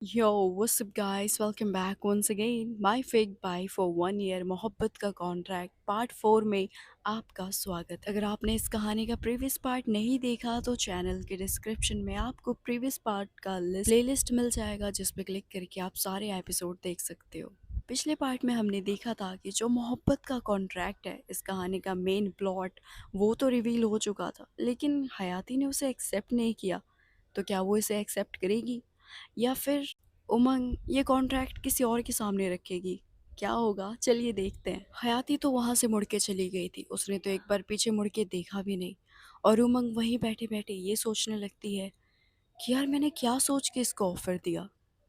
Yo, what's up guys? Welcome back once again. My fake buy for 1 year मोहब्बत का contract part 4 में आपका स्वागत। अगर आपने इस कहानी का प्रीवियस पार्ट नहीं देखा तो चैनल के डिस्क्रिप्शन में आपको प्रीवियस पार्ट का प्लेलिस्ट मिल जाएगा जिस पे क्लिक करके आप सारे एपिसोड देख सकते हो। पिछले पार्ट में हमने देखा था कि जो मोहब्बत का कॉन्ट्रैक्ट है इस कहानी का मेन प्लॉट वो तो रिवील हो चुका था, लेकिन हयाती ने उसे एक्सेप्ट नहीं किया। तो क्या वो इसे एक्सेप्ट करेगी या फिर उमंग ये कॉन्ट्रैक्ट किसी और के सामने रखेगी? क्या होगा, चलिए देखते हैं। हयाती तो वहां से मुड़ के चली गई थी, उसने तो एक बार पीछे मुड़ के देखा भी नहीं। और उमंग वहीं बैठे बैठे ये सोचने लगती है कि यार मैंने क्या सोच के इसको ऑफर दिया।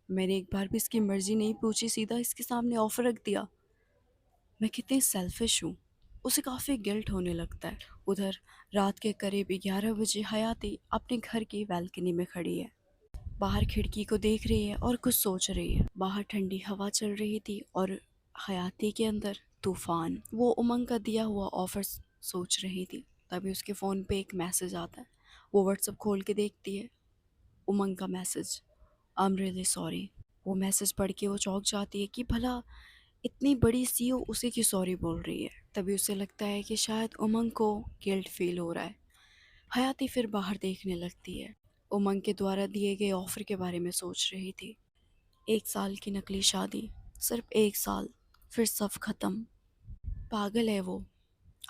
मैंने एक बार भी इसकी मर्जी नहीं पूछी, सीधा इसके सामने ऑफर रख दिया। मैं कितनी सेल्फिश हूँ। उसे काफ़ी गिल्ट होने लगता है। उधर रात के करीब 11 बजे हयाती अपने घर की बालकनी में खड़ी है। बाहर खिड़की को देख रही है और कुछ सोच रही है। बाहर ठंडी हवा चल रही थी और हयाती के अंदर तूफान। वो उमंग का दिया हुआ ऑफर सोच रही थी, तभी उसके फ़ोन पे एक मैसेज आता है। वो व्हाट्सअप खोल के देखती है, उमंग का message, I am really sorry. वो मैसेज पढ़ के वो चौंक जाती है कि भला इतनी बड़ी सीईओ उसे क्यों सॉरी बोल रही है। तभी उसे लगता है कि शायद उमंग को गिल्ट फील हो रहा है। हयाती फिर बाहर देखने लगती है। उमंग के द्वारा दिए गए ऑफर के बारे में सोच रही थी। 1 साल की नकली शादी, सिर्फ 1 साल, फिर सब खत्म। पागल है वो।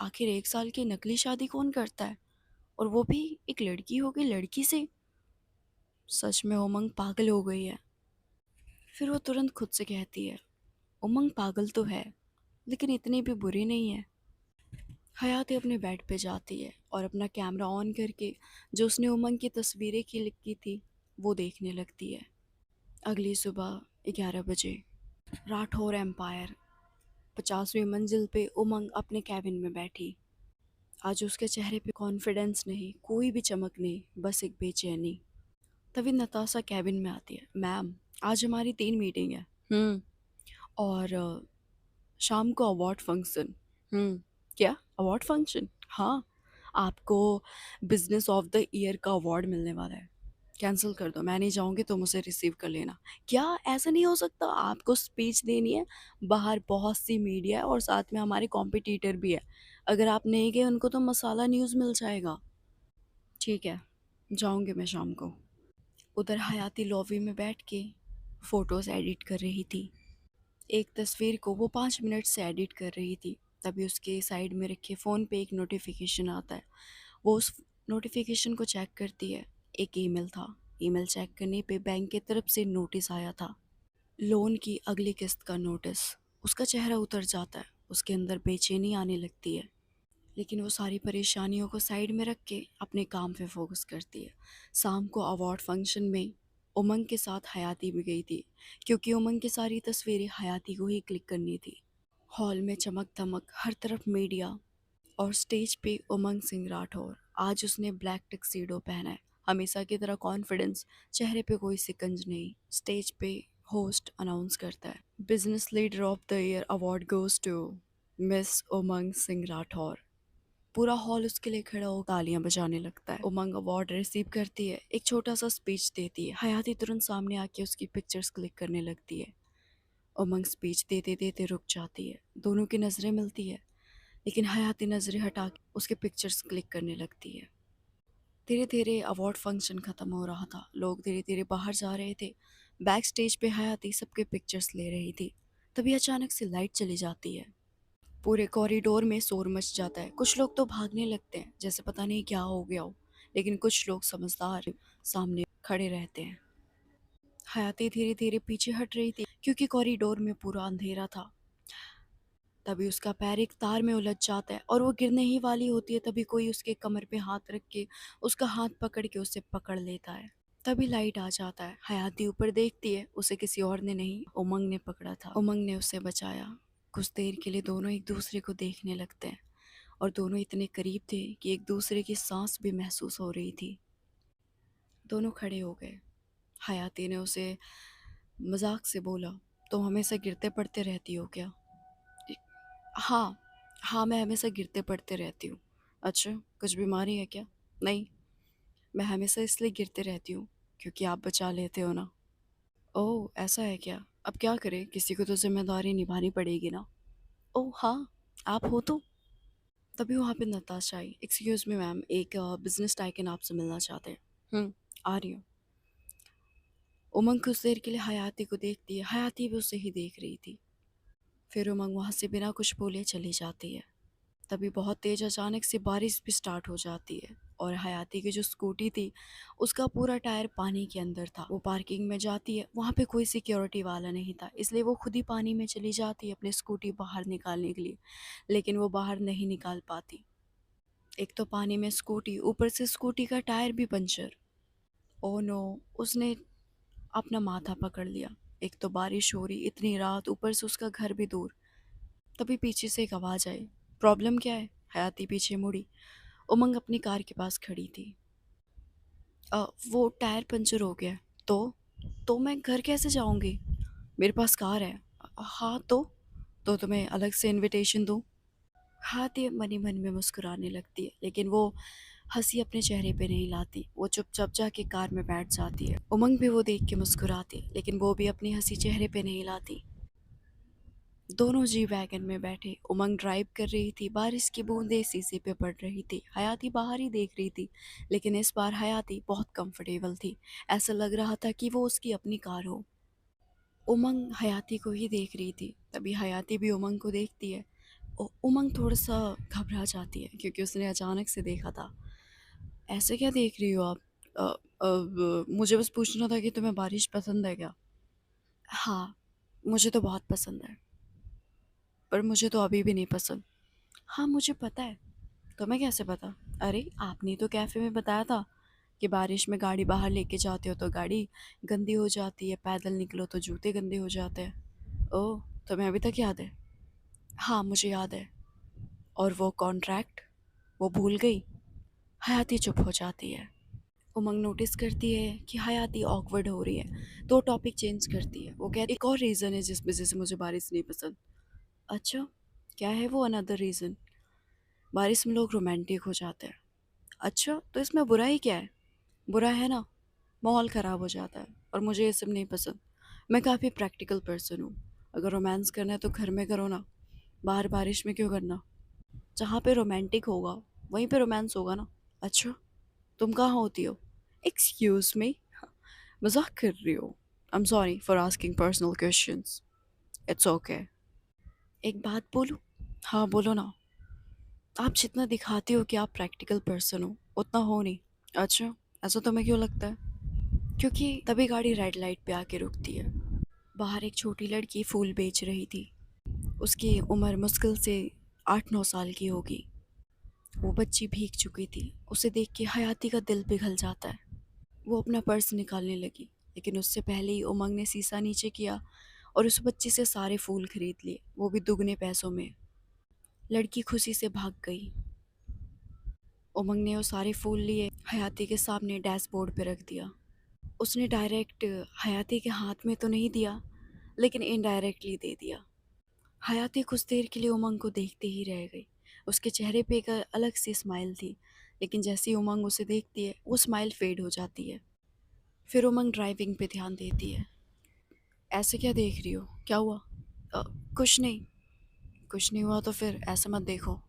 आखिर 1 साल की नकली शादी कौन करता है, और वो भी एक लड़की हो गई लड़की से। सच में उमंग पागल हो गई है। फिर वो तुरंत खुद से कहती है, उमंग पागल तो है लेकिन इतनी भी बुरी नहीं है। हयाती अपने बेड पे जाती है और अपना कैमरा ऑन करके जो उसने उमंग की तस्वीरें क्लिक की थी वो देखने लगती है। अगली सुबह 11 बजे, राठौर एम्पायर, 50वीं मंजिल पे उमंग अपने कैबिन में बैठी। आज उसके चेहरे पे कॉन्फिडेंस नहीं, कोई भी चमक नहीं, बस एक बेचैनी। तभी नताशा कैबिन में आती है। मैम, आज हमारी 3 मीटिंग है। और शाम को अवार्ड फंक्शन। क्या अवार्ड फंक्शन? हाँ, आपको बिजनेस ऑफ द ईयर का अवार्ड मिलने वाला है। कैंसिल कर दो, मैं नहीं जाऊंगी, तुम उसे रिसीव कर लेना। क्या ऐसा नहीं हो सकता? आपको स्पीच देनी है, बाहर बहुत सी मीडिया है और साथ में हमारे कॉम्पिटिटर भी है। अगर आप नहीं गए उनको तो मसाला न्यूज़ मिल जाएगा। ठीक है, जाऊंगी मैं शाम को। उधर हयाती लॉबी में बैठ के फ़ोटोज़ एडिट कर रही थी। एक तस्वीर को वो 5 मिनट से एडिट कर रही थी। तभी उसके साइड में रखे फ़ोन पे एक नोटिफिकेशन आता है। वो उस नोटिफिकेशन को चेक करती है। एक ईमेल था। ईमेल चेक करने पे बैंक की तरफ से नोटिस आया था, लोन की अगली किस्त का नोटिस। उसका चेहरा उतर जाता है, उसके अंदर बेचैनी आने लगती है, लेकिन वो सारी परेशानियों को साइड में रख के अपने काम पे फोकस करती है। शाम को अवार्ड फंक्शन में उमंग के साथ हयाती भी गई थी, क्योंकि उमंग की सारी तस्वीरें हयाती को ही क्लिक करनी थी। हॉल में चमक धमक, हर तरफ मीडिया, और स्टेज पे उमंग सिंह राठौर। आज उसने ब्लैक टक्सीडो पहना है, हमेशा की तरह कॉन्फिडेंस, चेहरे पे कोई सिकंज नहीं। स्टेज पे होस्ट अनाउंस करता है, business leader of the year award goes to miss Umang Singh Rathore. पूरा हॉल उसके लिए खड़ा हो तालियां बजाने लगता है। उमंग अवार्ड रिसीव करती है, एक छोटा सा स्पीच देती है। हयाती तुरंत सामने आके उसकी पिक्चर्स क्लिक करने लगती है। उमंग स्पीच देते देते रुक जाती है। दोनों की नज़रें मिलती है, लेकिन हयाती नज़रें हटा के उसके पिक्चर्स क्लिक करने लगती है। धीरे धीरे अवार्ड फंक्शन ख़त्म हो रहा था, लोग धीरे धीरे बाहर जा रहे थे। बैक स्टेज पे हयाती सबके पिक्चर्स ले रही थी। तभी अचानक से लाइट चली जाती है। पूरे कॉरिडोर में शोर मच जाता है। कुछ लोग तो भागने लगते हैं जैसे पता नहीं क्या हो गया हो, लेकिन कुछ लोग समझदार सामने खड़े रहते हैं। हयाती धीरे धीरे पीछे हट रही थी क्योंकि कॉरिडोर में पूरा अंधेरा था। तभी उसका पैर एक तार में उलझ जाता है और वो गिरने ही वाली होती है। तभी कोई उसके कमर पे हाथ रख के उसका हाथ पकड़ के उसे पकड़ लेता है। तभी लाइट आ जाता है। हयाती ऊपर देखती है, उसे किसी और ने नहीं, उमंग ने पकड़ा था। उमंग ने उसे बचाया। कुछ देर के लिए दोनों एक दूसरे को देखने लगते हैं, और दोनों इतने करीब थे कि एक दूसरे की सांस भी महसूस हो रही थी। दोनों खड़े हो गए। हयाती ने उसे मजाक से बोला, तुम हमेशा गिरते पड़ते रहती हो क्या? हाँ, हाँ, मैं हमेशा गिरते पड़ते रहती हूँ। अच्छा, कुछ बीमारी है क्या? नहीं, मैं हमेशा इसलिए गिरते रहती हूँ क्योंकि आप बचा लेते हो ना। ओह! ऐसा है क्या? अब क्या करें? किसी को तो ज़िम्मेदारी निभानी पड़ेगी ना। ओह! हाँ, आप हो तो? तभी वहाँ पे नताशा आई। एक्सक्यूज़ मी मैम, एक बिज़नेस टाइकन आपसे मिलना चाहते हैं। आ रही हूँ। उमंग कुछ देर के लिए हयाती को देखती है, हयाती भी उसे ही देख रही थी। फिर उमंग वहाँ से बिना कुछ बोले चली जाती है। तभी बहुत तेज अचानक से बारिश भी स्टार्ट हो जाती है और हयाती की जो स्कूटी थी उसका पूरा टायर पानी के अंदर था। वो पार्किंग में जाती है, वहाँ पे कोई सिक्योरिटी वाला नहीं था, इसलिए वो खुद ही पानी में चली जाती है अपनी स्कूटी बाहर निकालने के लिए। लेकिन वो बाहर नहीं निकाल पाती। एक तो पानी में स्कूटी, ऊपर से स्कूटी का टायर भी पंचर। Oh no! उसने अपना माथा पकड़ लिया। एक तो बारिश हो रही, इतनी रात, ऊपर से उसका घर भी दूर। तभी पीछे से एक आवाज़ आई। प्रॉब्लम क्या है? हयाती पीछे मुड़ी। उमंग अपनी कार के पास खड़ी थी। वो टायर पंचर हो गया है। तो मैं घर कैसे जाऊंगी? मेरे पास कार है। हाँ तो तुम्हें अलग से इनविटेशन दूँ? हाथी मन ही मन में मुस्कुराने लगती है, लेकिन वो हंसी अपने चेहरे पे नहीं लाती। वो चुपचाप जाके कार में बैठ जाती है। उमंग भी वो देख के मुस्कुराती है, लेकिन वो भी अपनी हंसी चेहरे पे नहीं लाती। दोनों जी वैगन में बैठे। उमंग ड्राइव कर रही थी, बारिश की बूंदें शीशे पे पड़ रही थी। हयाती बाहर ही देख रही थी, लेकिन इस बार हयाती बहुत कंफर्टेबल थी। ऐसा लग रहा था कि वो उसकी अपनी कार हो। उमंग हयाती को ही देख रही थी, तभी हयाती भी उमंग को देखती है। उमंग थोड़ा सा घबरा जाती है, क्योंकि उसने अचानक से देखा था। ऐसे क्या देख रही हो आप? मुझे बस पूछना था कि तुम्हें बारिश पसंद है क्या? हाँ, मुझे तो बहुत पसंद है, पर मुझे तो अभी भी नहीं पसंद। हाँ, मुझे पता है। तुम्हें कैसे पता? अरे, आपने तो कैफ़े में बताया था कि बारिश में गाड़ी बाहर लेके जाते हो तो गाड़ी गंदी हो जाती है, पैदल निकलो तो जूते गंदे हो जाते हैं। ओह! तुम्हें अभी तक याद है? हाँ, मुझे याद है। और वो कॉन्ट्रैक्ट? वो भूल गई? हयाती चुप हो जाती है। उमंग नोटिस करती है कि हयाती ऑकवर्ड हो रही है, तो टॉपिक चेंज करती है। वो कहती, एक और रीज़न है जिस वजह से मुझे बारिश नहीं पसंद। अच्छा, क्या है वो अनदर रीज़न? बारिश में लोग रोमांटिक हो जाते हैं। अच्छा, तो इसमें बुरा ही क्या है? बुरा है ना, माहौल ख़राब हो जाता है, और मुझे ये सब नहीं पसंद। मैं काफ़ी प्रैक्टिकल पर्सन हूँ। अगर रोमांस करना है तो घर में करो ना, बाहर बारिश में क्यों करना? जहाँ पे रोमांटिक होगा वहीं पे रोमांस होगा ना। अच्छा, तुम कहाँ होती हो? एक्सक्यूज़ मी, मज़ाक कर रही हो? I am sorry for asking personal questions. It's okay. एक बात बोलूँ? हाँ, बोलो ना। आप जितना दिखाती हो कि आप प्रैक्टिकल पर्सन हो, उतना हो नहीं। अच्छा, ऐसा तुम्हें क्यों लगता है? क्योंकि तभी गाड़ी रेड लाइट पे आके रुकती है। बाहर एक छोटी लड़की फूल बेच रही थी। उसकी उम्र मुश्किल से 8-9 साल की होगी। वो बच्ची भीग चुकी थी। उसे देख के हयाती का दिल पिघल जाता है। वो अपना पर्स निकालने लगी, लेकिन उससे पहले ही उमंग ने शीशा नीचे किया और उस बच्ची से सारे फूल खरीद लिए, वो भी दुगने पैसों में। लड़की खुशी से भाग गई। उमंग ने वो सारे फूल लिए, हयाती के सामने डैशबोर्ड पे रख दिया। उसने डायरेक्ट हयाती के हाथ में तो नहीं दिया, लेकिन इनडायरेक्टली दे दिया। हयाती कुछ देर के लिए उमंग को देखते ही रह गई। उसके चेहरे पे एक अलग सी स्माइल थी, लेकिन जैसे ही उमंग उसे देखती है वो स्माइल फेड हो जाती है। फिर उमंग ड्राइविंग पे ध्यान देती है। ऐसे क्या देख रही हो? क्या हुआ? अ, कुछ नहीं। कुछ नहीं हुआ तो फिर ऐसे मत देखो।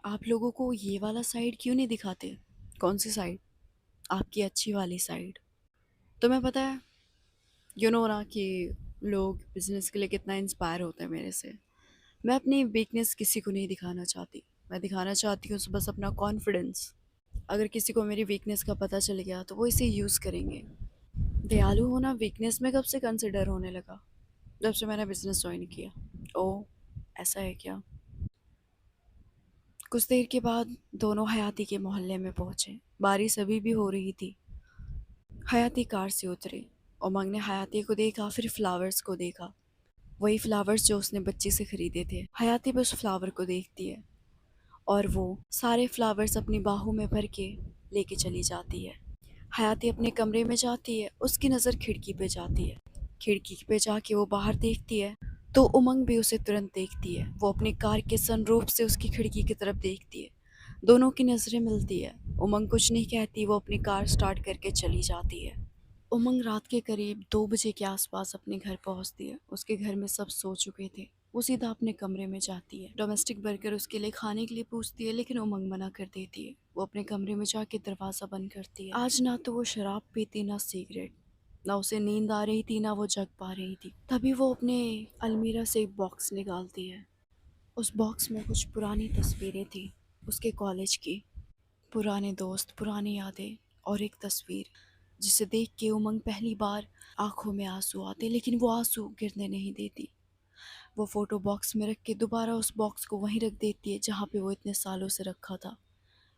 आप लोगों को ये वाला साइड क्यों नहीं दिखाते? कौन सी साइड? आपकी अच्छी वाली साइड। तुम्हें पता है, यू नो ना, कि लोग बिजनेस के लिए कितना इंस्पायर होते हैं मेरे से। मैं अपनी वीकनेस किसी को नहीं दिखाना चाहती। मैं दिखाना चाहती हूँ बस अपना कॉन्फिडेंस। अगर किसी को मेरी वीकनेस का पता चल गया तो वो इसे यूज़ करेंगे। दयालु होना वीकनेस में कब से कंसिडर होने लगा? जब से मैंने बिजनेस ज्वाइन किया। ओह, ऐसा है क्या? कुछ देर के बाद दोनों हयाती के मोहल्ले में पहुंचे। बारिश अभी भी हो रही थी। हयाती कार से उतरी। उमंग ने हयाती को देखा, फिर फ्लावर्स को देखा। वही फ्लावर्स जो उसने बच्ची से खरीदे थे। हयाती बस फ्लावर को देखती है और वो सारे फ्लावर्स अपनी बाहों में भर के लेके चली जाती है। हयाती अपने कमरे में जाती है, उसकी नज़र खिड़की पे जाती है। खिड़की पे जाके वो बाहर देखती है तो उमंग भी उसे तुरंत देखती है। वो अपनी कार के सनरूफ से उसकी खिड़की की तरफ देखती है। दोनों की नज़रें मिलती है। उमंग कुछ नहीं कहती, वो अपनी कार स्टार्ट करके चली जाती है। उमंग रात के करीब 2 बजे के आसपास अपने घर पहुंचती है। उसके घर में सब सो चुके थे। वो सीधा अपने कमरे में जाती है। डोमेस्टिक वर्कर उसके लिए खाने के लिए पूछती है, लेकिन उमंग मना कर देती है। वो अपने कमरे में जाके दरवाज़ा बंद करती है। आज ना तो वो शराब पीती, ना सिगरेट, ना उसे नींद आ रही थी, ना वो जग पा रही थी। तभी वो अपने अलमीरा से एक बॉक्स निकालती है। उस बॉक्स में कुछ पुरानी तस्वीरें थी, उसके कॉलेज की। पुराने दोस्त, पुरानी यादें और एक तस्वीर जिसे देख के उमंग पहली बार आंखों में आंसू आते, लेकिन वो आंसू गिरने नहीं देती। वो फोटो बॉक्स में रख के दोबारा उस बॉक्स को वहीं रख देती है जहाँ पे वो इतने सालों से रखा था।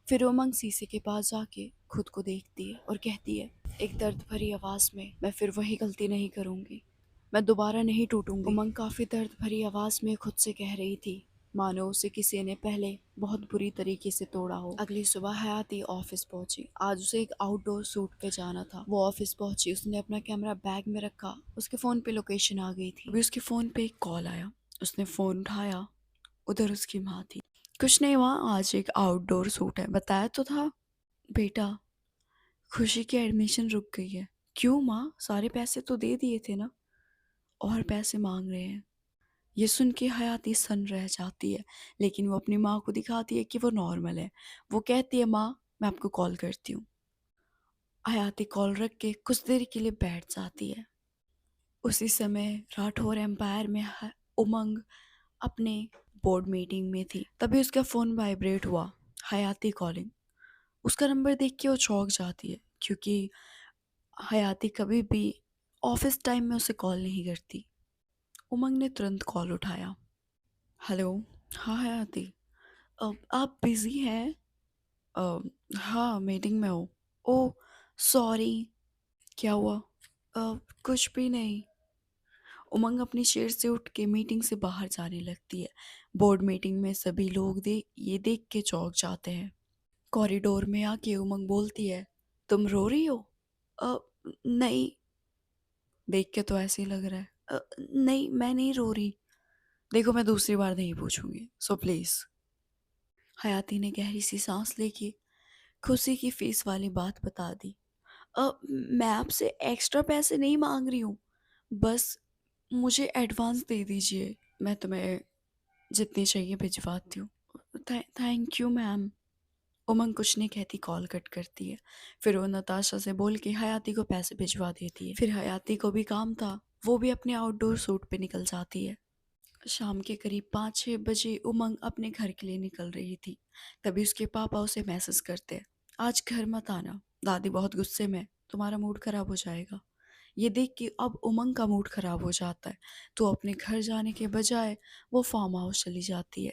फिर उमंग शीशे के पास जाके खुद को देखती है और कहती है एक दर्द भरी आवाज़ में, मैं फिर वही गलती नहीं करूँगी, मैं दोबारा नहीं टूटूंगी। उमंग काफ़ी दर्द भरी आवाज़ में खुद से कह रही थी, मानो उसे किसी ने पहले बहुत बुरी तरीके से तोड़ा हो। अगली सुबह हयाती ऑफिस पहुंची। आज उसे एक आउटडोर शूट पे जाना था। वो ऑफिस पहुंची, उसने अपना कैमरा बैग में रखा। उसके फ़ोन पे लोकेशन आ गई थी। अभी उसके फ़ोन पे एक कॉल आया। उसने फ़ोन उठाया। उधर उसकी माँ थी। कुछ नहीं माँ, आज एक आउटडोर शूट है, बताया तो था। बेटा, खुशी की एडमिशन रुक गई है। क्यों माँ, सारे पैसे तो दे दिए थे ना। और पैसे मांग रहे हैं। ये सुन के हयाती सन रह जाती है, लेकिन वो अपनी माँ को दिखाती है कि वो नॉर्मल है। वो कहती है माँ, मैं आपको कॉल करती हूँ। हयाती कॉल रख के कुछ देर के लिए बैठ जाती है। उसी समय राठौर एम्पायर में उमंग अपने बोर्ड मीटिंग में थी। तभी उसका फ़ोन वाइब्रेट हुआ। हयाती कॉलिंग। उसका नंबर देख के वो चौंक जाती है, क्योंकि हयाती कभी भी ऑफिस टाइम में उसे कॉल नहीं करती। उमंग ने तुरंत कॉल उठाया। हेलो। हाँ हयाती। आप बिज़ी हैं? अ, हाँ, मीटिंग में हो। ओह, सॉरी। क्या हुआ? कुछ भी नहीं। उमंग अपनी चेयर से उठ के मीटिंग से बाहर जाने लगती है। बोर्ड मीटिंग में सभी लोग ये देख के चौंक जाते हैं। कॉरिडोर में आके उमंग बोलती है, तुम रो रही हो? अ, नहीं। देख के तो ऐसे ही लग रहा है। नहीं, मैं नहीं रो रही। देखो, मैं दूसरी बार नहीं पूछूंगी, सो प्लीज़। हयाती ने गहरी सी सांस लेके खुशी की फीस वाली बात बता दी। मैं आपसे एक्स्ट्रा पैसे नहीं मांग रही हूँ, बस मुझे एडवांस दे दीजिए, मैं तुम्हें जितनी चाहिए भिजवाती हूँ। Thank you ma'am. उमंग कुछ नहीं कहती, कॉल कट करती है। फिर वो नताशा से बोल के हयाती को पैसे भिजवा देती है। फिर हयाती को भी काम था, वो भी अपने आउटडोर शूट पे निकल जाती है। शाम के करीब 5-6 बजे उमंग अपने घर के लिए निकल रही थी। तभी उसके पापा उसे मैसेज करते, आज घर मत आना, दादी बहुत गुस्से में, तुम्हारा मूड खराब हो जाएगा। ये देख के अब उमंग का मूड खराब हो जाता है, तो अपने घर जाने के बजाय वो फार्म हाउस चली जाती है।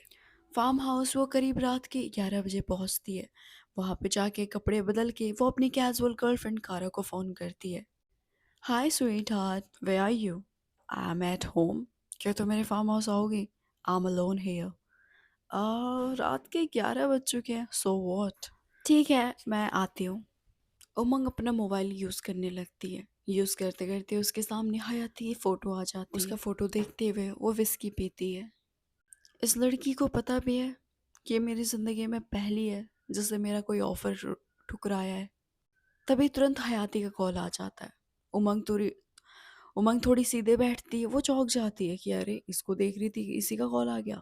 फार्म हाउस वो करीब रात के 11 बजे पहुंचती है। वहां पे जाके कपड़े बदल के वो अपनी कैजुअल गर्लफ्रेंड कारा को फ़ोन करती है। Hi sweetheart, where are you? I am at home. क्या तुम मेरे फार्म हाउस आओगी? I am alone here. रात के 11 बज चुके हैं, सो व्हाट। ठीक है, मैं आती हूँ। उमंग अपना मोबाइल यूज़ करने लगती है। यूज़ करते करते उसके सामने हयाती फ़ोटो आ जाती है। उसका फ़ोटो देखते हुए वो विस्की पीती है। इस लड़की को पता भी है कि ये मेरी ज़िंदगी में पहली है जिसे मेरा कोई ऑफ़र ठुकराया है। तभी तुरंत हयाती का कॉल आ जाता है। उमंग थोड़ी सीधे बैठती है। वो चौंक जाती है कि अरे, इसको देख रही थी, इसी का कॉल आ गया।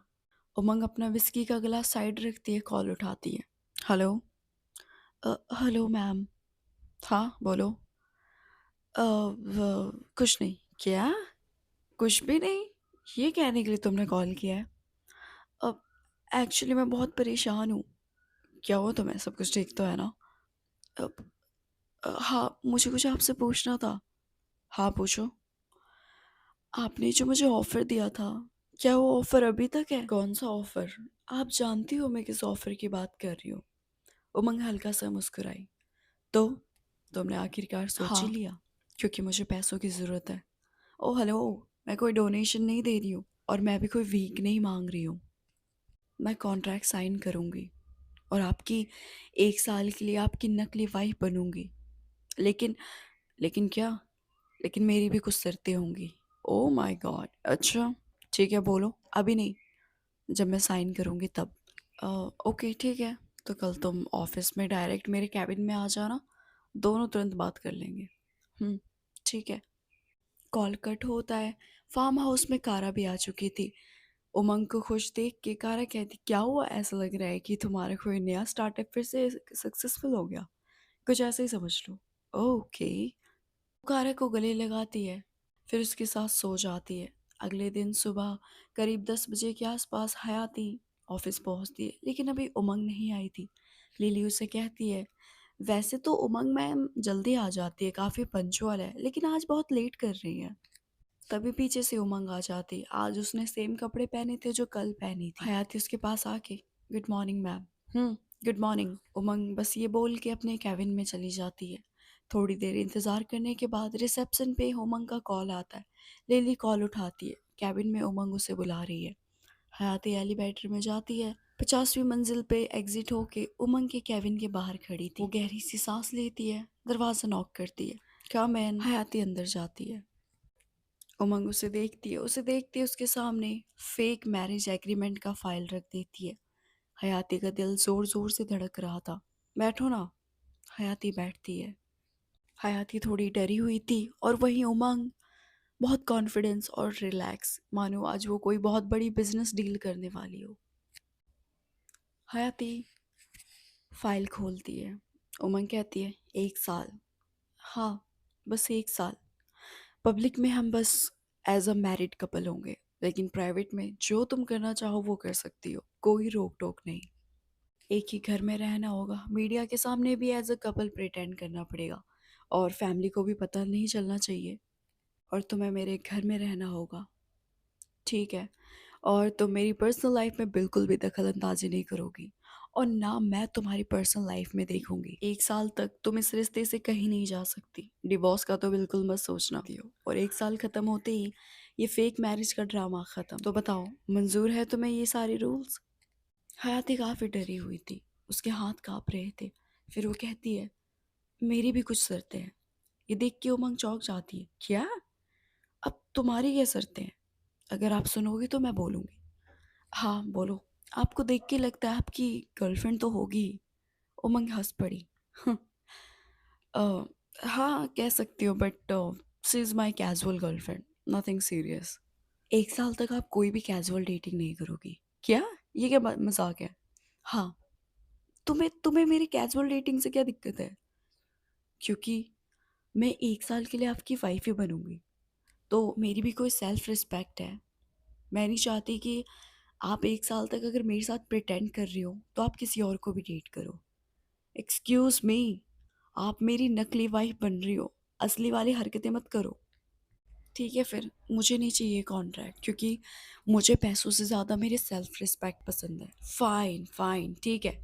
उमंग अपना विस्की का गिलास साइड रखती है, कॉल उठाती है। हेलो। Hello ma'am. हाँ बोलो। कुछ नहीं। क्या? कुछ भी नहीं? ये कहने के लिए तुमने कॉल किया है? अब एक्चुअली मैं बहुत परेशान हूँ। क्या हुआ तुम्हें? सब कुछ ठीक तो है ना? अब हाँ, मुझे कुछ आपसे पूछना था। हाँ पूछो। आपने जो मुझे ऑफ़र दिया था, क्या वो ऑफ़र अभी तक है? कौन सा ऑफ़र? आप जानती हो मैं किस ऑफ़र की बात कर रही हूँ। उमंग हल्का सा मुस्कुराई। तो तुमने आखिरकार सोच ही हाँ। लिया? क्योंकि मुझे पैसों की ज़रूरत है। ओह हेलो, मैं कोई डोनेशन नहीं दे रही हूँ और मैं भी कोई वीक नहीं मांग रही हूँ। मैं कॉन्ट्रैक्ट साइन करूँगी और आपकी 1 साल के लिए आपकी नकली वाइफ बनूँगी। लेकिन लेकिन क्या? लेकिन मेरी भी कुछ शर्तें होंगी। Oh my God! अच्छा, ठीक है बोलो। अभी नहीं, जब मैं साइन करूँगी तब। अ, ओके ठीक है, तो कल तुम ऑफिस में डायरेक्ट मेरे कैबिन में आ जाना, दोनों तुरंत बात कर लेंगे। ठीक है। कॉल कट होता है। फार्म हाउस में कारा भी आ चुकी थी। उमंग को खुश देख के कारा कहती, क्या हुआ, ऐसा लग रहा है कि तुम्हारा कोई नया स्टार्टअप फिर से सक्सेसफुल हो गया। कुछ ऐसे ही समझ लो। ओके। कारा को गले लगाती है, फिर उसके साथ सो जाती है। अगले दिन सुबह करीब 10 बजे के आसपास हयाती ऑफिस पहुंचती है, लेकिन अभी उमंग नहीं आई थी। लिली उसे कहती है, वैसे तो उमंग मैम जल्दी आ जाती है, काफ़ी पंचुअल है, लेकिन आज बहुत लेट कर रही है। तभी पीछे से उमंग आ जाती। आज उसने सेम कपड़े पहने थे जो कल पहनी थी। हयाती उसके पास आके, good morning ma'am. Good morning. Umang बस ये बोल के अपने कैबिन में चली जाती है। थोड़ी देर इंतजार करने के बाद रिसेप्शन पे उमंग का कॉल आता है। लिली कॉल उठाती है। कैबिन में उमंग उसे बुला रही है। हयाती एलिवेटर में जाती है। 50वीं मंजिल पे एग्जिट होके उमंग के कैबिन के बाहर खड़ी थी। वो गहरी सी सांस लेती है, दरवाजा नॉक करती है। क्या मैन? हयाती अंदर जाती है। उमंग उसे देखती है, उसके सामने फेक मैरिज एग्रीमेंट का फाइल रख देती है। हयाती का दिल जोर जोर से धड़क रहा था। बैठो ना। हयाती बैठती है। हयाती थोड़ी डरी हुई थी और वहीं उमंग बहुत कॉन्फिडेंस और रिलैक्स, मानो आज वो कोई बहुत बड़ी बिजनेस डील करने वाली हो। हयाती फाइल खोलती है। उमंग कहती है, 1 साल। हाँ, बस 1 साल। पब्लिक में हम बस एज अ मैरिड कपल होंगे, लेकिन प्राइवेट में जो तुम करना चाहो वो कर सकती हो, कोई रोक टोक नहीं। एक ही घर में रहना होगा, मीडिया के सामने भी एज अ कपल प्रिटेंड करना पड़ेगा, और फैमिली को भी पता नहीं चलना चाहिए। और तुम्हें मेरे घर में रहना होगा, ठीक है। और तुम मेरी पर्सनल लाइफ में बिल्कुल भी दखल अंदाजी नहीं करोगी, और ना मैं तुम्हारी पर्सनल लाइफ में देखूंगी। 1 साल तक तुम इस रिश्ते से कहीं नहीं जा सकती। डिवोर्स का तो बिल्कुल मत सोचना दियो। और 1 साल खत्म होते ही ये फेक मैरिज का ड्रामा खत्म। तो बताओ, मंजूर है तुम्हें ये सारे रूल्स? हयाती काफी डरी हुई थी, उसके हाथ कांप रहे थे। फिर वो कहती है, मेरी भी कुछ शर्तें हैं। ये देख के उमंग चौंक जाती है। क्या? अब तुम्हारी क्या शर्तें हैं? अगर आप सुनोगे तो मैं बोलूंगी। हाँ बोलो। आपको देख के लगता है आपकी गर्लफ्रेंड तो होगी ही। उमंग हंस पड़ी। "हं, अ, हाँ कह सकती हो, but she is my casual girlfriend, nothing serious. 1 साल तक आप कोई भी कैजुअल डेटिंग नहीं करोगी। क्या? ये क्या मजाक है? हाँ। तुम्हें तुम्हें मेरी कैजुअल डेटिंग से क्या दिक्कत है? क्योंकि मैं 1 साल के लिए आपकी वाइफ ही बनूंगी, तो मेरी भी कोई सेल्फ रिस्पेक्ट है। मैं नहीं चाहती कि आप 1 साल तक अगर मेरे साथ प्रिटेंड कर रही हो तो आप किसी और को भी डेट करो। एक्सक्यूज मी, आप मेरी नकली वाइफ बन रही हो, असली वाली हरकतें मत करो। ठीक है, फिर मुझे नहीं चाहिए कॉन्ट्रैक्ट, क्योंकि मुझे पैसों से ज़्यादा मेरे सेल्फ रिस्पेक्ट पसंद है। फाइन फाइन, ठीक है,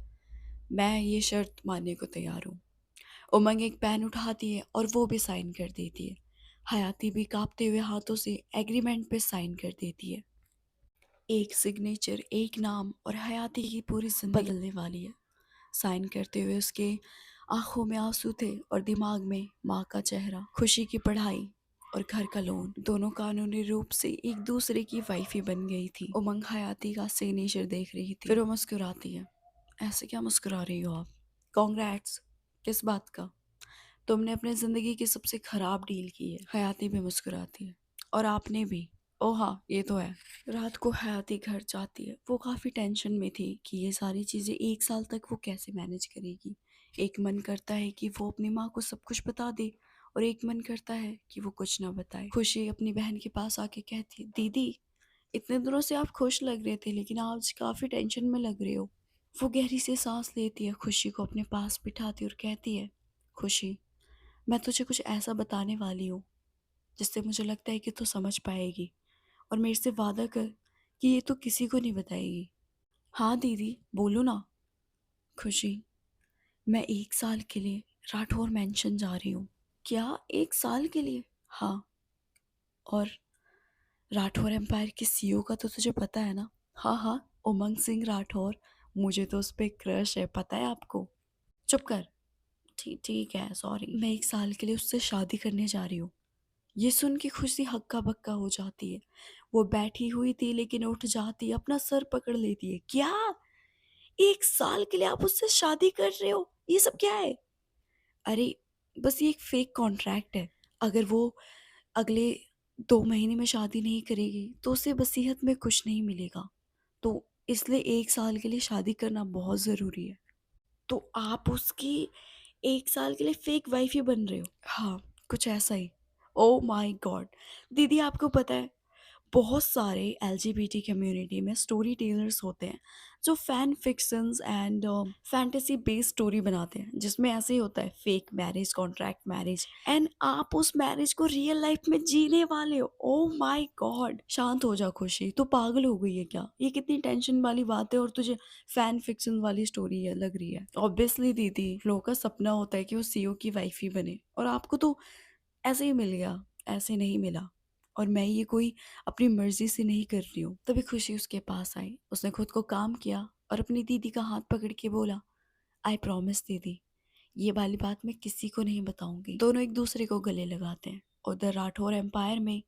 मैं ये शर्त मानने को तैयार हूँ। उमंग एक पेन उठाती है और वो भी साइन कर देती है। हयाती भी कांपते हुए हाथों से एग्रीमेंट पे साइन कर देती है। एक सिग्नेचर, एक नाम, और हयाती की पूरी जिंदगी बदलने वाली है। साइन करते हुए उसके आंखों में आंसू थे और दिमाग में माँ का चेहरा। खुशी की पढ़ाई और घर का लोन, दोनों कानूनी रूप से एक दूसरे की वाइफी बन गई थी। उमंग हयाती का सिग्नेचर देख रही थी, फिर वो मुस्कुराती है। ऐसे क्या मुस्कुरा रही हो आप? कॉन्ग्रेट्स। किस बात का? तुमने अपने जिंदगी की सबसे खराब डील की है। हयाती भी मुस्कुराती है। और आपने भी। ओ हाँ, ये तो है। रात को हयाती घर जाती है। वो काफी टेंशन में थी कि ये सारी चीजें 1 साल तक वो कैसे मैनेज करेगी। एक मन करता है कि वो अपनी माँ को सब कुछ बता दे, और एक मन करता है कि वो कुछ ना बताए। खुशी अपनी बहन के पास आके कहती है, दीदी, इतने दिनों से आप खुश लग रहे थे, लेकिन आज काफी टेंशन में लग रहे हो। वो गहरी सी सांस लेती है, खुशी को अपने पास बिठाती और कहती है, खुशी, मैं तुझे कुछ ऐसा बताने वाली हूँ जिससे मुझे लगता है कि तू समझ पाएगी, और मेरे से वादा कर कि ये तू किसी को नहीं बताएगी। हाँ दीदी, बोलो ना। खुशी, मैं 1 साल के लिए राठौर मेंशन जा रही हूँ। क्या? 1 साल के लिए? हाँ। और राठौर एम्पायर के सीईओ का तो तुझे पता है ना? हाँ हाँ, उमंग सिंह राठौर। मुझे तो उस पर क्रश है, पता है आपको? चुप कर। ठीक ठीक है, सॉरी। मैं 1 साल के लिए उससे शादी करने जा रही हूँ। ये सुन के खुशी हक्का बक्का हो जाती है। वो बैठी हुई थी लेकिन उठ जाती, अपना सर पकड़ लेती है। क्या? 1 साल के लिए आप उससे शादी कर रहे हो? ये सब क्या है? अरे, बस ये एक फेक कॉन्ट्रैक्ट है। अगर वो अगले 2 महीने में शादी नहीं करेगी तो उसे वसीयत में कुछ नहीं मिलेगा। तो इसलिए 1 साल के लिए शादी करना बहुत ज़रूरी है। तो आप उसकी 1 साल के लिए फेक वाइफ़ ही बन रहे हो। हाँ, कुछ ऐसा ही। Oh my God! दीदी आपको पता है बहुत सारे एलजीबीटी कम्युनिटी में स्टोरी टेलर्स होते हैं जो fan fictions and fantasy based story बनाते हैं जिसमें ऐसे ही होता है fake marriage contract marriage and आप उस मैरिज को रियल लाइफ में जीने वाले हो। Oh my God! शांत हो जा खुशी, तू पागल हो गई है क्या? ये कितनी टेंशन वाली बात है और तुझे फैन फिक्शन वाली स्टोरी है लग रही है। ऑब्वियसली दीदी लोगों का सपना होता है कि वो सीईओ की वाइफ ही बने और आपको तो ऐसे ही मिल गया, ऐसे नहीं मिला। और मैं ये कोई अपनी मर्ज़ी से नहीं कर रही हूँ। तभी खुशी उसके पास आई। उसने खुद को काम किया और अपनी दीदी का हाथ पकड़ के बोला, आई प्रॉमिस दीदी, ये वाली बात मैं किसी को नहीं बताऊँगी। दोनों एक दूसरे को गले लगाते हैं। उधर राठौर एम्पायर में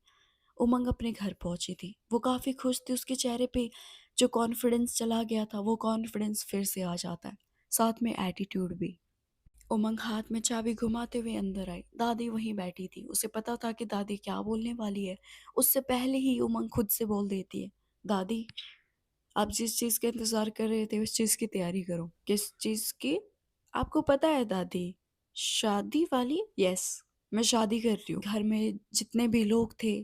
उमंग अपने घर पहुंची थी। वो काफ़ी खुश थी। उसके चेहरे पे जो कॉन्फिडेंस चला गया था वो कॉन्फिडेंस फिर से आ जाता है, साथ में एटीट्यूड भी। उमंग हाथ में चाबी घुमाते हुए अंदर आई। दादी वहीं बैठी थी। उसे पता था कि दादी क्या बोलने वाली है। उससे पहले ही उमंग खुद से बोल देती है, दादी आप जिस चीज़ का इंतज़ार कर रहे थे उस चीज़ की तैयारी करो। किस चीज़ की? आपको पता है दादी, शादी वाली? यस, मैं शादी कर रही हूँ। घर में जितने भी लोग थे,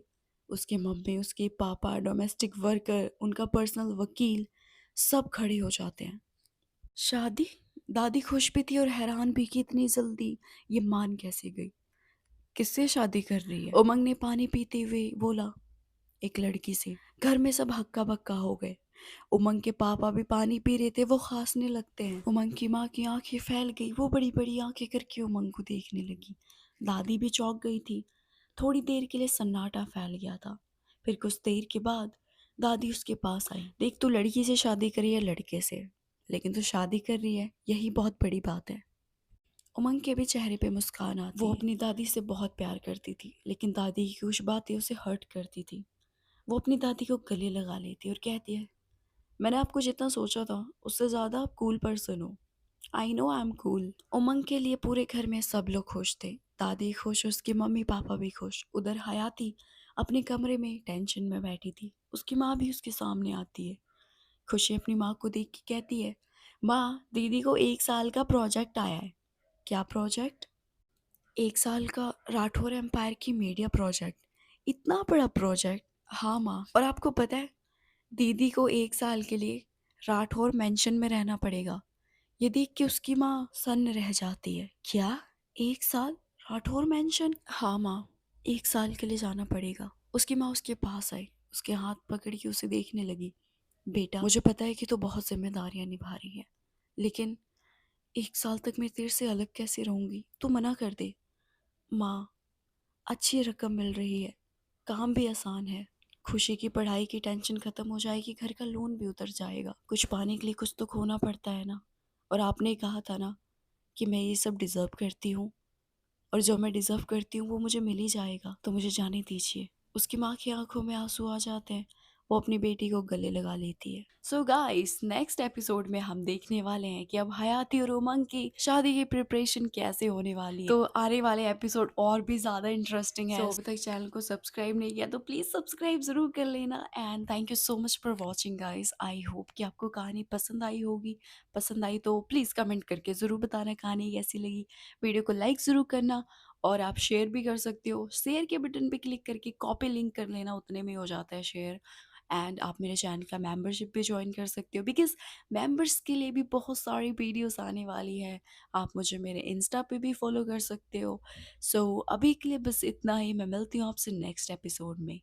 उसके मम्मी, उसके पापा, डोमेस्टिक वर्कर, उनका पर्सनल वकील, सब खड़े हो जाते हैं। शादी? दादी खुश भी थी और हैरान भी कि इतनी जल्दी ये मान कैसे गई। किससे शादी कर रही है? उमंग ने पानी पीते हुए बोला, एक लड़की से। घर में सब हक्का बक्का हो गए। उमंग के पापा भी पानी पी रहे थे। वो खांसने लगते हैं। उमंग की माँ की आंखें फैल गई। वो बड़ी बड़ी आंखें करके उमंग को देखने लगी। दादी भी चौंक गई थी। थोड़ी देर के लिए सन्नाटा फैल गया था। फिर कुछ देर के बाद दादी उसके पास आई। देख, तू लड़की से शादी करी है लड़के से, लेकिन तू शादी कर रही है, यही बहुत बड़ी बात है। उमंग के भी चेहरे पे मुस्कान आती। वो अपनी दादी से बहुत प्यार करती थी, लेकिन दादी की कुछ बातें उसे हर्ट करती थी। वो अपनी दादी को गले लगा लेती और कहती है, मैंने आपको जितना सोचा था उससे ज़्यादा आप कूल पर्सन हो। I know I am cool. Umang के लिए पूरे घर में सब लोग खुश थे। दादी खुश, उसकी मम्मी पापा भी खुश। उधर हयाती अपने कमरे में टेंशन में बैठी थी। उसकी माँ भी उसके सामने आती है। खुशी अपनी माँ को देख के कहती है, माँ दीदी को 1 साल का प्रोजेक्ट आया है। क्या प्रोजेक्ट? 1 साल का राठौर एम्पायर की मीडिया प्रोजेक्ट। इतना बड़ा प्रोजेक्ट? हाँ माँ, और आपको पता है दीदी को 1 साल के लिए राठौर मेंशन में रहना पड़ेगा। ये देख के उसकी माँ सन्न रह जाती है। क्या? 1 साल राठौर मेंशन? हाँ माँ, 1 साल के लिए जाना पड़ेगा। उसकी माँ उसके पास आई, उसके हाथ पकड़ के उसे देखने लगी। बेटा, मुझे पता है कि तू बहुत जिम्मेदारियां निभा रही है, लेकिन 1 साल तक मैं तेरे से अलग कैसे रहूंगी? तू मना कर दे। माँ, अच्छी रकम मिल रही है, काम भी आसान है। खुशी की पढ़ाई की टेंशन खत्म हो जाएगी, घर का लोन भी उतर जाएगा। कुछ पाने के लिए कुछ तो खोना पड़ता है ना। और आपने कहा था ना कि मैं ये सब डिज़र्व करती हूँ और जो मैं डिज़र्व करती हूँ वो मुझे मिल ही जाएगा, तो मुझे जाने दीजिए। उसकी माँ की आंखों में आंसू आ जाते हैं। वो अपनी बेटी को गले लगा लेती है। सो गाइस, नेक्स्ट एपिसोड में हम देखने वाले हैं कि अब हयाती और उमंग की शादी की प्रिपरेशन कैसे होने वाली है। तो आने वाले एपिसोड और भी ज़्यादा इंटरेस्टिंग है। सो अभी तक चैनल को सब्सक्राइब नहीं किया तो प्लीज़ सब्सक्राइब ज़रूर कर लेना। And thank you so much for watching guys. I hope कि आपको कहानी पसंद आई होगी। पसंद आई तो प्लीज़ कमेंट करके ज़रूर बताना कहानी कैसी लगी। वीडियो को लाइक ज़रूर करना और आप शेयर भी कर सकते हो। शेयर के बटन पे क्लिक करके कॉपी लिंक कर लेना, उतने में हो जाता है शेयर। एंड आप मेरे चैनल का मेंबरशिप भी ज्वाइन कर सकते हो, बिकॉज़ मेंबर्स के लिए भी बहुत सारी वीडियोस आने वाली है। आप मुझे मेरे इंस्टा पे भी फॉलो कर सकते हो। सो अभी के लिए बस इतना ही। मैं मिलती हूँ आपसे नेक्स्ट एपिसोड में।